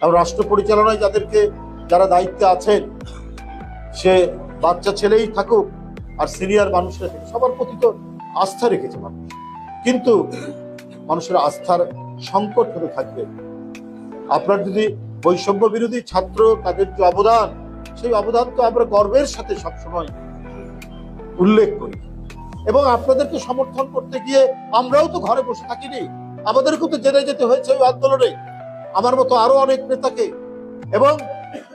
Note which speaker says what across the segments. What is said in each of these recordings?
Speaker 1: এবং রাষ্ট্র পরিচালনায় যারা দায়িত্বে আছেন, সে বাচ্চা ছেলেই থাকুক আর সিনিয়র মানুষরা থাকুক, সবার প্রতি তো আস্থা রেখেছে মানুষ। কিন্তু মানুষের আস্থার সংকট হতে থাকবে। আপনার যদি বৈষম্য বিরোধী ছাত্র, তাদের যে অবদান, সেই অবদান তো আমরা গর্বের সাথে সবসময় উল্লেখ করি। এবং আপনাদেরকে সমর্থন করতে গিয়ে আমরাও তো ঘরে বসে থাকিনি, আমাদেরকেও তো জেলে যেতে হয়েছে ওই আন্দোলনে, আমার মতো আরো অনেক নেতাকে। এবং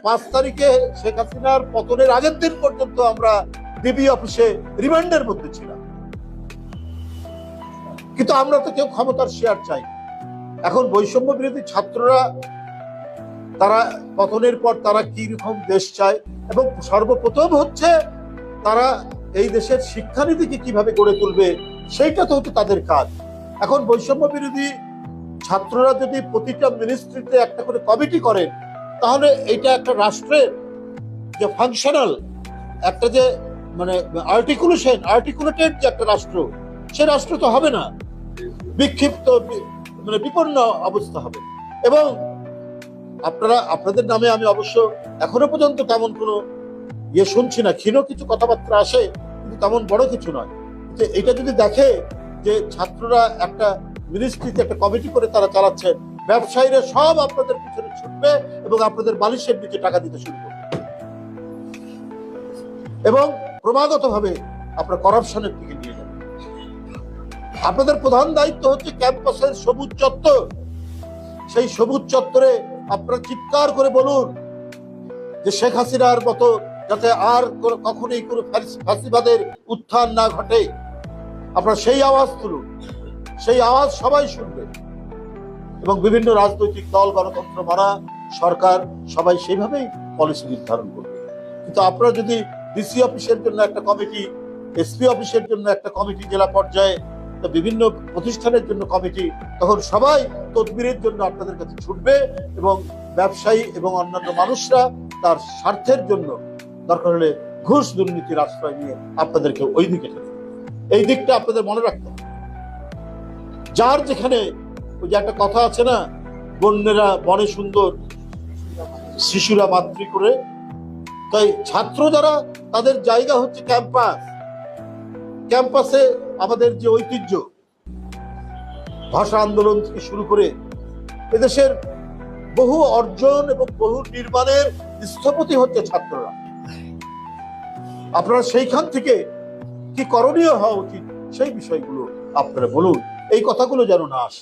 Speaker 1: 5 তারিখে শেখ হাসিনার পতনের আগের দিন পর্যন্ত আমরা ডিবি অফিসে রিমান্ডের মধ্যে ছিলাম। কিন্তু আমরা তো কেউ ক্ষমতার শেয়ার চাই। এখন বৈষম্য বিরোধী ছাত্ররা, তারা পতনের পর তারা কি রকম দেশ চায়, এবং সর্বপ্রথম হচ্ছে তারা এই দেশের শিক্ষানীতিকে কিভাবে গড়ে তুলবে, সেইটা তো হচ্ছে তাদের কাজ। এখন বৈষম্য বিরোধী ছাত্ররা যদি প্রতিটা মিনিস্ট্রিতে একটা করে কমিটি করেন, তাহলে এটা একটা রাষ্ট্রের যে ফাংশনাল একটা যে মানে আর্টিকুলেটেড যে একটা রাষ্ট্র, সে রাষ্ট্র তো হবে না, বিক্ষিপ্ত মানে বিপন্ন অবস্থা হবে। এবং আপনাদের নামে আমি অবশ্য এখনো পর্যন্ত তেমন কোনো শুনছি না, ক্ষীণ কিছু কথাবার্তা আসে, কিন্তু তেমন বড় কিছু নয়। যে এটা যদি দেখে যে ছাত্ররা একটা মিনিস্ট্রিতে একটা কমিটি করে তারা চালাচ্ছেন, ব্যবসায়ীরা সব আপনাদের পিছনে ছুটবে এবং আপনাদের বালিশের নিচে টাকা দিতে শুরু করবে, এবং ক্রমাগতভাবে আপনার করাপশনের দিকে নিয়ে যাবে। আপনাদের প্রধান দায়িত্ব হচ্ছে ক্যাম্পাসের সবুজ চত্বর। সেই সবুজ চত্বরে আপনারা চিৎকার করে বলুন যে শেখ হাসিনার মতো যাতে আর কখনোই কোনো ফ্যাসিবাদের উত্থান না ঘটে। আপনারা সেই আওয়াজ তুলুন, সেই আওয়াজ সবাই শুনবে, এবং বিভিন্ন রাজনৈতিক দল, গণতন্ত্র মানা সরকার সবাই সেইভাবেই পলিসি নির্ধারণ করবে। কিন্তু আপনারা যদি ডিসি অফিসের জন্য একটা কমিটি, এসপি অফিসের জন্য একটা কমিটি, জেলা পর্যায়ে বিভিন্ন প্রতিষ্ঠানের জন্য কমিটি, তখন সবাই তদবিরের জন্য আপনাদের কাছে ছুটবে, এবং ব্যবসায়ী এবং অন্যান্য মানুষরা তার স্বার্থের জন্য দরকার হলে ঘুষ দুর্নীতির আশ্রয় নিয়ে আপনাদেরকে ওই দিকে ঠেলে দেবে। এই দিকটা আপনাদের মনে রাখতে হবে। যার যেখানে ওই যে একটা কথা আছে না, বন্যেরা বনে সুন্দর, শিশুরা মাতৃ করে, তাই ছাত্র যারা, তাদের জায়গা হচ্ছে ক্যাম্পাস। ক্যাম্পাসে আমাদের যে ঐতিহ্য, ভাষা আন্দোলন থেকে শুরু করে এদেশের বহু অর্জন এবং বহু নির্মাণের স্থপতি হচ্ছে ছাত্ররা। আপনারা সেইখান থেকে কি করণীয় হওয়া উচিত, সেই বিষয়গুলো আপনারা বলুন, এই কথাগুলো যেন না আসে।